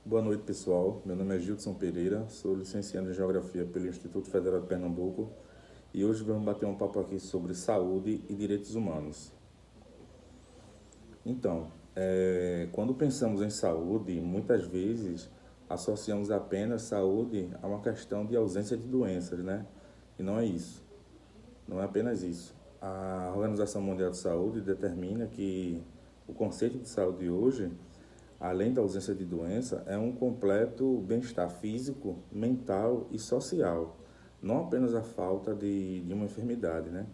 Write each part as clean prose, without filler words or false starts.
Boa noite, pessoal. Meu nome é Gilson Pereira, sou licenciado em Geografia pelo Instituto Federal de Pernambuco e hoje vamos bater um papo aqui sobre saúde e direitos humanos. Então, quando pensamos em saúde, muitas vezes associamos apenas saúde a uma questão de ausência de doenças, né? E não é isso, não é apenas isso. A Organização Mundial de Saúde determina que o conceito de saúde hoje, além da ausência de doença, é um completo bem-estar físico, mental e social, não apenas a falta de uma enfermidade, né?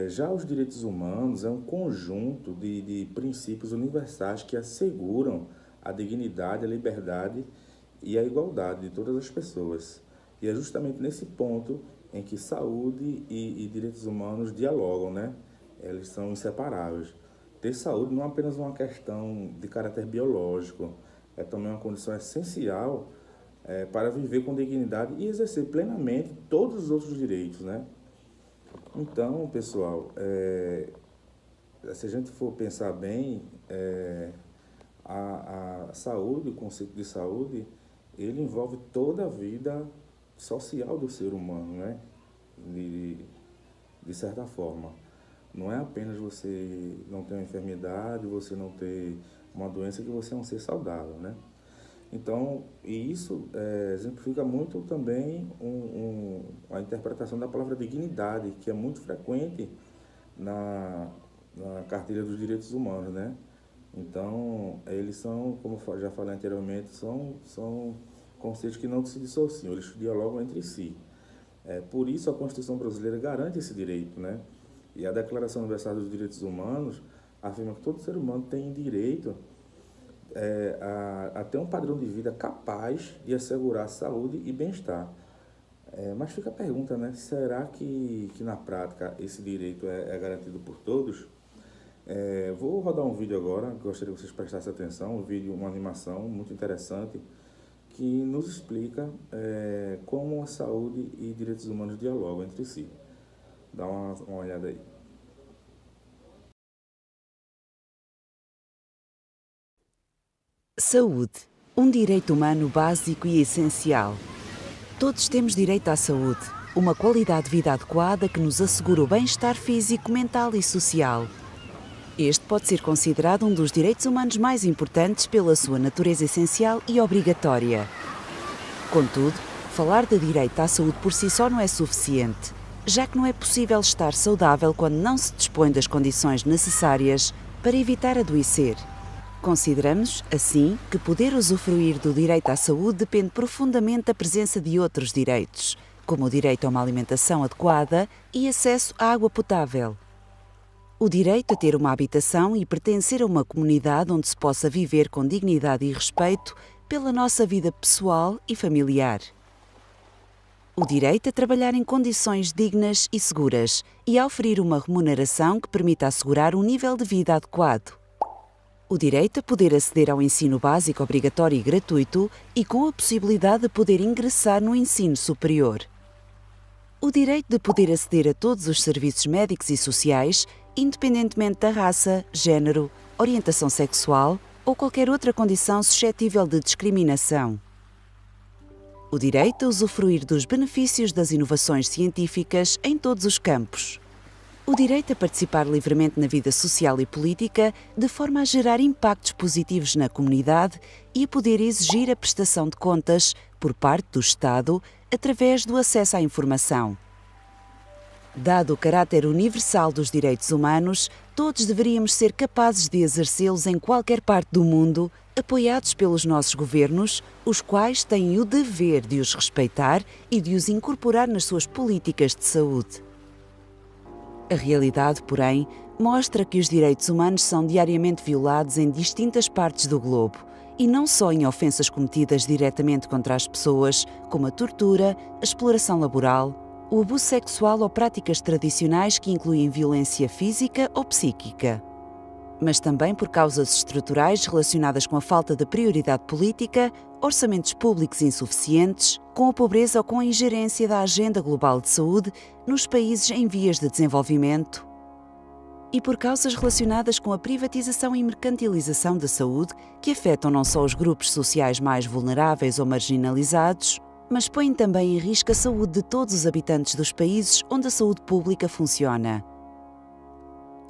Já os direitos humanos é um conjunto de princípios universais que asseguram a dignidade, a liberdade e a igualdade de todas as pessoas. E é justamente nesse ponto em que saúde e direitos humanos dialogam, né? Eles são inseparáveis. Ter saúde não é apenas uma questão de caráter biológico, é também uma condição essencial para viver com dignidade e exercer plenamente todos os outros direitos, né? Então, pessoal, se a gente for pensar bem, a saúde, o conceito de saúde, ele envolve toda a vida social do ser humano, né? De, de certa forma. Não é apenas você não ter uma enfermidade, você não ter uma doença, que você é um ser saudável, né? Então, e isso exemplifica muito também a interpretação da palavra dignidade, que é muito frequente na cartilha dos direitos humanos, né? Então, eles são, como eu já falei anteriormente, são conceitos que não se dissociam, eles dialogam entre si. Por isso, a Constituição brasileira garante esse direito, né? E a Declaração Universal dos Direitos Humanos afirma que todo ser humano tem direito a ter um padrão de vida capaz de assegurar saúde e bem-estar. Mas fica a pergunta, né? Será que na prática esse direito é garantido por todos? Vou rodar um vídeo agora, gostaria que vocês prestassem atenção, um vídeo, uma animação muito interessante, que nos explica como a saúde e direitos humanos dialogam entre si. Dá uma olhada aí. Saúde, um direito humano básico e essencial. Todos temos direito à saúde, uma qualidade de vida adequada que nos assegura o bem-estar físico, mental e social. Este pode ser considerado um dos direitos humanos mais importantes pela sua natureza essencial e obrigatória. Contudo, falar de direito à saúde por si só não é suficiente, já que não é possível estar saudável quando não se dispõe das condições necessárias para evitar adoecer. Consideramos, assim, que poder usufruir do direito à saúde depende profundamente da presença de outros direitos, como o direito a uma alimentação adequada e acesso à água potável. O direito a ter uma habitação e pertencer a uma comunidade onde se possa viver com dignidade e respeito pela nossa vida pessoal e familiar. O direito a trabalhar em condições dignas e seguras e a oferir uma remuneração que permita assegurar um nível de vida adequado. O direito a poder aceder ao ensino básico obrigatório e gratuito e com a possibilidade de poder ingressar no ensino superior. O direito de poder aceder a todos os serviços médicos e sociais, independentemente da raça, género, orientação sexual ou qualquer outra condição suscetível de discriminação. O direito a usufruir dos benefícios das inovações científicas em todos os campos. O direito a participar livremente na vida social e política, de forma a gerar impactos positivos na comunidade e a poder exigir a prestação de contas por parte do Estado através do acesso à informação. Dado o caráter universal dos direitos humanos, todos deveríamos ser capazes de exercê-los em qualquer parte do mundo, apoiados pelos nossos governos, os quais têm o dever de os respeitar e de os incorporar nas suas políticas de saúde. A realidade, porém, mostra que os direitos humanos são diariamente violados em distintas partes do globo, e não só em ofensas cometidas diretamente contra as pessoas, como a tortura, a exploração laboral, o abuso sexual ou práticas tradicionais que incluem violência física ou psíquica. Mas também por causas estruturais relacionadas com a falta de prioridade política, orçamentos públicos insuficientes, com a pobreza ou com a ingerência da Agenda Global de Saúde nos países em vias de desenvolvimento, e por causas relacionadas com a privatização e mercantilização da saúde, que afetam não só os grupos sociais mais vulneráveis ou marginalizados, mas põem também em risco a saúde de todos os habitantes dos países onde a saúde pública funciona.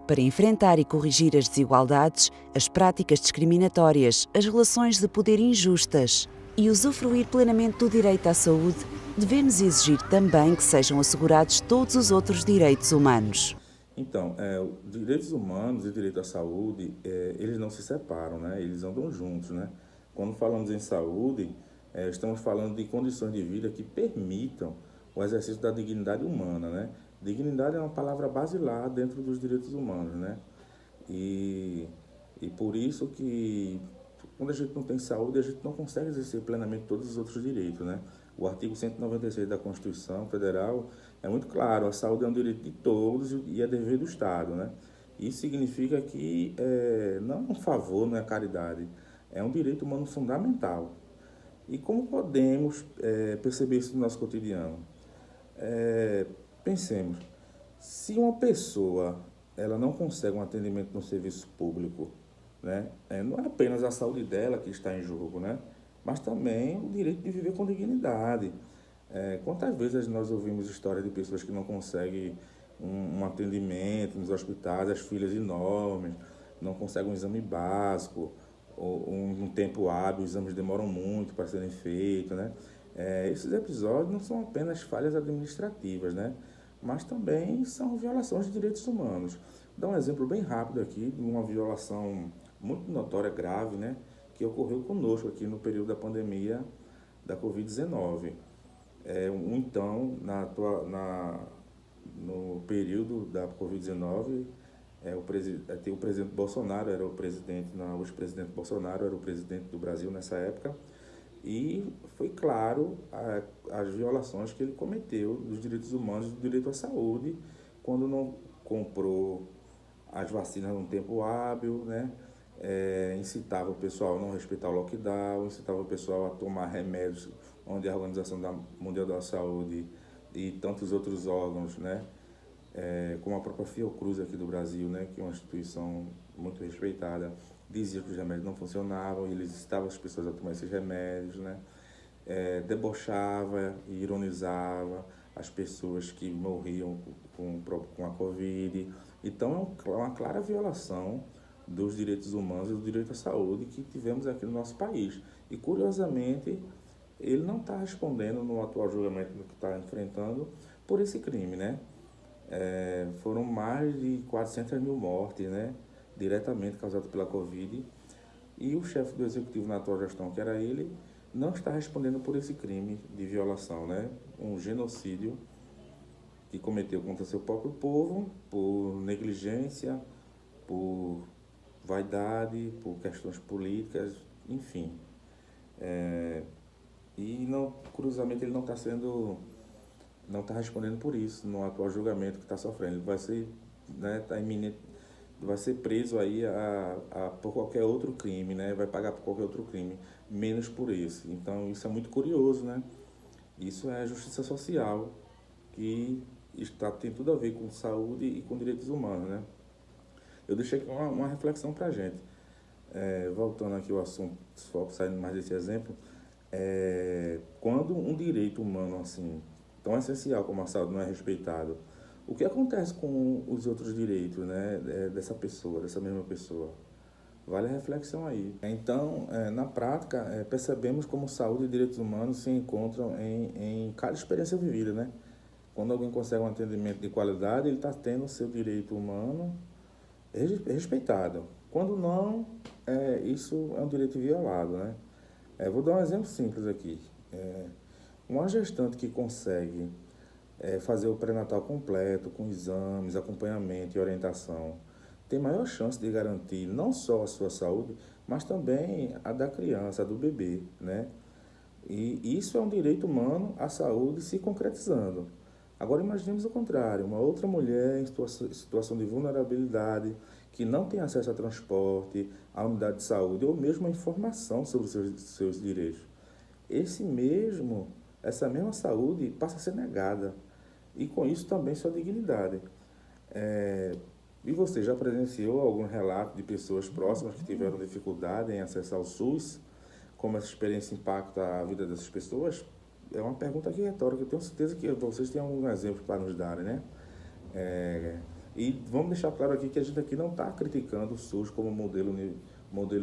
Para enfrentar e corrigir as desigualdades, as práticas discriminatórias, as relações de poder injustas e usufruir plenamente do direito à saúde, devemos exigir também que sejam assegurados todos os outros direitos humanos. Então, direitos humanos e direito à saúde, eles não se separam, né? Eles andam juntos, né? Quando falamos em saúde, estamos falando de condições de vida que permitam o exercício da dignidade humana, né? Dignidade é uma palavra basilar dentro dos direitos humanos, né? E por isso que, quando a gente não tem saúde, a gente não consegue exercer plenamente todos os outros direitos, né? O artigo 196 da Constituição Federal é muito claro: a saúde é um direito de todos e é dever do Estado, né? Isso significa que não é um favor, não é caridade, é um direito humano fundamental. E como podemos perceber isso no nosso cotidiano? Pensemos, se uma pessoa ela não consegue um atendimento no serviço público, né, não é apenas a saúde dela que está em jogo, né, mas também o direito de viver com dignidade. Quantas vezes nós ouvimos histórias de pessoas que não conseguem um atendimento nos hospitais, as filas enormes, não conseguem um exame básico, ou um tempo hábil, os exames demoram muito para serem feitos, né? Esses episódios não são apenas falhas administrativas, né? Mas também são violações de direitos humanos. Vou dar um exemplo bem rápido aqui de uma violação muito notória, grave, né? Que ocorreu conosco aqui no período da pandemia da Covid-19. Então, no período da Covid-19, o presidente Bolsonaro era o presidente, o ex-presidente Bolsonaro era o presidente do Brasil nessa época, e foi claro as violações que ele cometeu dos direitos humanos e do direito à saúde, quando não comprou as vacinas num tempo hábil, né? Incitava o pessoal a não respeitar o lockdown, incitava o pessoal a tomar remédios onde a Organização Mundial da Saúde e tantos outros órgãos, né? Como a própria Fiocruz aqui do Brasil, né? Que é uma instituição muito respeitada, dizia que os remédios não funcionavam, e ele incitava as pessoas a tomar esses remédios, né? Debochava e ironizava as pessoas que morriam com a Covid. Então, é uma clara violação dos direitos humanos e do direito à saúde que tivemos aqui no nosso país. E, curiosamente, ele não está respondendo no atual julgamento do que está enfrentando por esse crime, né? Foram mais de 400 mil mortes, né? Diretamente causadas pela Covid. E o chefe do executivo na atual gestão, que era ele, não está respondendo por esse crime de violação, né? Um genocídio que cometeu contra seu próprio povo por negligência, por vaidade, por questões políticas, enfim. E curiosamente ele não está respondendo por isso no atual julgamento que está sofrendo. Ele vai ser, né, tá iminente, vai ser preso aí por qualquer outro crime, né? Vai pagar por qualquer outro crime, menos por esse. Então isso é muito curioso, né? Isso é justiça social, que tem tudo a ver com saúde e com direitos humanos, né? Eu deixei aqui uma reflexão para a gente. Voltando aqui ao assunto, saindo mais desse exemplo, quando um direito humano assim tão essencial como a saúde não é respeitado, o que acontece com os outros direitos, né, dessa mesma pessoa? Vale a reflexão aí. Então, na prática, percebemos como saúde e direitos humanos se encontram em cada experiência vivida, né? Quando alguém consegue um atendimento de qualidade, ele está tendo o seu direito humano respeitado. Quando não, isso é um direito violado, né? Vou dar um exemplo simples aqui. Uma gestante que consegue fazer o pré-natal completo, com exames, acompanhamento e orientação, tem maior chance de garantir não só a sua saúde, mas também a da criança, a do bebê, né? E isso é um direito humano, a saúde se concretizando. Agora imaginemos o contrário: uma outra mulher em situação de vulnerabilidade, que não tem acesso a transporte, a unidade de saúde, ou mesmo a informação sobre os seus direitos. Essa mesma saúde passa a ser negada, e com isso também sua dignidade. E você já presenciou algum relato de pessoas próximas que tiveram dificuldade em acessar o SUS? Como essa experiência impacta a vida dessas pessoas? É uma pergunta aqui retórica. Eu tenho certeza que vocês têm algum exemplo para nos darem, né? É, e vamos deixar claro aqui que a gente aqui não está criticando o SUS como modelo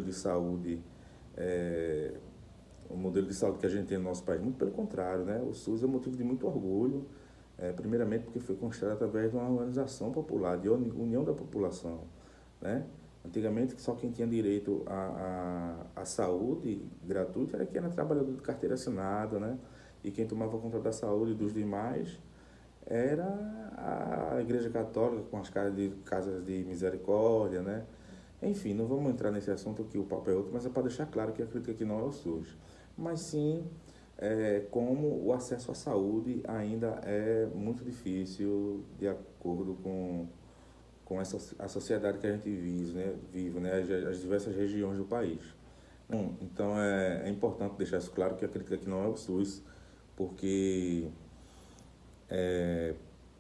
de saúde, é, o modelo de saúde que a gente tem no nosso país. Muito pelo contrário, né? O SUS é motivo de muito orgulho, primeiramente porque foi construído através de uma organização popular, de união da população, né? Antigamente, só quem tinha direito à saúde gratuita era quem era trabalhador de carteira assinada, né? E quem tomava conta da saúde dos demais era a Igreja Católica com as casas de misericórdia, né? Enfim, não vamos entrar nesse assunto que o papo é outro, mas é para deixar claro que a crítica aqui não é o SUS, mas sim como o acesso à saúde ainda é muito difícil de acordo com a sociedade que a gente vive, né? As diversas regiões do país. Então é importante deixar isso claro que a crítica aqui não é o SUS, porque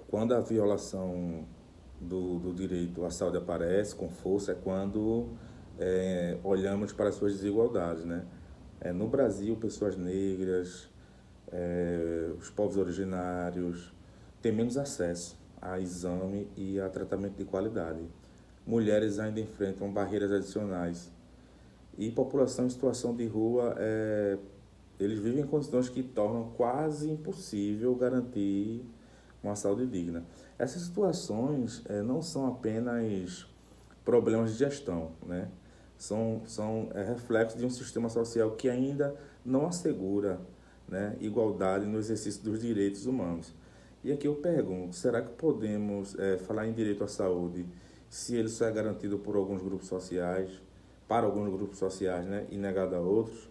quando a violação do direito à saúde aparece com força é quando olhamos para as suas desigualdades, né? No Brasil, pessoas negras, os povos originários têm menos acesso a exame e a tratamento de qualidade. Mulheres ainda enfrentam barreiras adicionais. E população em situação de rua, eles vivem em condições que tornam quase impossível garantir uma saúde digna. Essas situações não são apenas problemas de gestão, né? São reflexos de um sistema social que ainda não assegura, né, igualdade no exercício dos direitos humanos. E aqui eu pergunto, será que podemos falar em direito à saúde se ele só é garantido por alguns grupos sociais, para alguns grupos sociais, né, e negado a outros?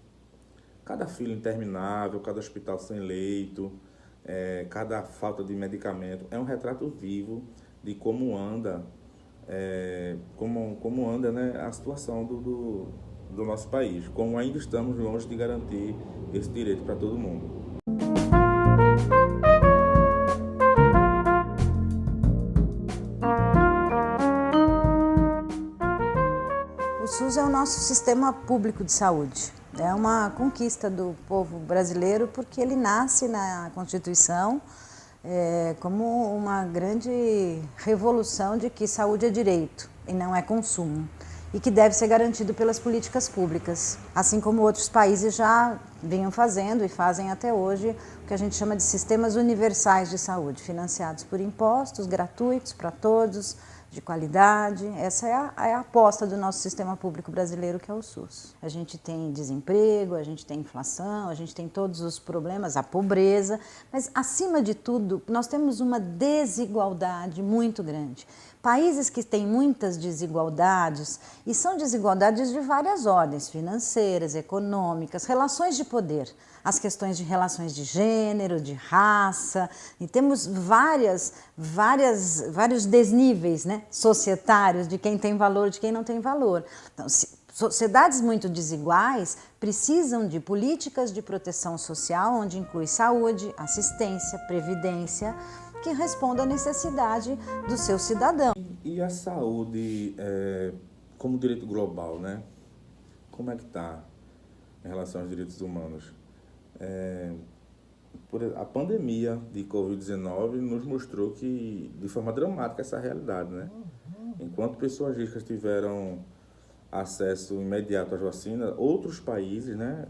Cada fila interminável, cada hospital sem leito, cada falta de medicamento é um retrato vivo de como anda, como anda, né, a situação do nosso país, como ainda estamos longe de garantir esse direito para todo mundo. O SUS é o nosso sistema público de saúde. É uma conquista do povo brasileiro porque ele nasce na Constituição como uma grande revolução de que saúde é direito e não é consumo, e que deve ser garantido pelas políticas públicas, assim como outros países já vinham fazendo e fazem até hoje, o que a gente chama de sistemas universais de saúde, financiados por impostos, gratuitos para todos, de qualidade. Essa é a aposta do nosso sistema público brasileiro, que é o SUS. A gente tem desemprego, a gente tem inflação, a gente tem todos os problemas, a pobreza, mas acima de tudo, nós temos uma desigualdade muito grande. Países que têm muitas desigualdades, e são desigualdades de várias ordens, financeiras, econômicas, relações de poder, as questões de relações de gênero, de raça, e temos vários desníveis, né, societários de quem tem valor, de quem não tem valor. Então, sociedades muito desiguais precisam de políticas de proteção social, onde inclui saúde, assistência, previdência, que responda à necessidade do seu cidadão. E a saúde como direito global, né? Como é que está em relação aos direitos humanos? A pandemia de Covid-19 nos mostrou que, de forma dramática, essa realidade, né? Enquanto pessoas ricas tiveram acesso imediato às vacinas, outros países, né,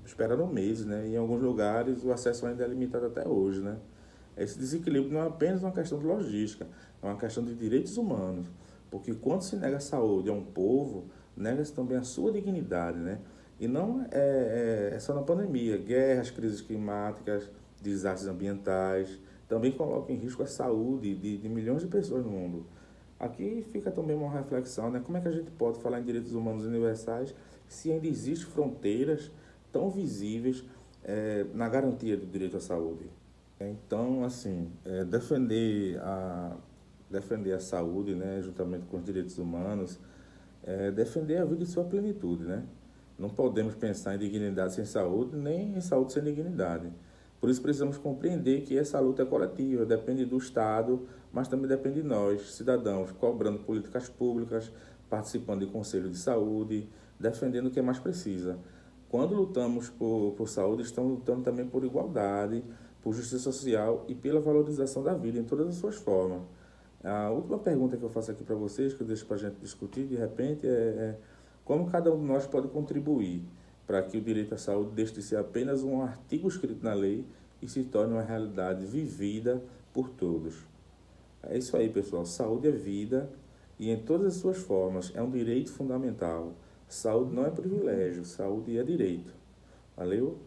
esperaram meses, né? E em alguns lugares o acesso ainda é limitado até hoje, né? Esse desequilíbrio não é apenas uma questão de logística, é uma questão de direitos humanos, porque quando se nega a saúde a um povo, nega-se também a sua dignidade, né? E não é só na pandemia, guerras, crises climáticas, desastres ambientais, também colocam em risco a saúde de milhões de pessoas no mundo. Aqui fica também uma reflexão, né? Como é que a gente pode falar em direitos humanos universais se ainda existem fronteiras tão visíveis na garantia do direito à saúde? Então, assim, defender a saúde, né, juntamente com os direitos humanos, defender a vida em sua plenitude, né? Não podemos pensar em dignidade sem saúde, nem em saúde sem dignidade. Por isso precisamos compreender que essa luta é coletiva, depende do Estado, mas também depende de nós, cidadãos, cobrando políticas públicas, participando de conselho de saúde, defendendo o que mais precisa. Quando lutamos por saúde, estamos lutando também por igualdade, por justiça social e pela valorização da vida em todas as suas formas. A última pergunta que eu faço aqui para vocês, que eu deixo para a gente discutir de repente, é como cada um de nós pode contribuir para que o direito à saúde deixe de ser apenas um artigo escrito na lei e se torne uma realidade vivida por todos. É isso aí, pessoal. Saúde é vida e em todas as suas formas é um direito fundamental. Saúde não é privilégio, saúde é direito. Valeu?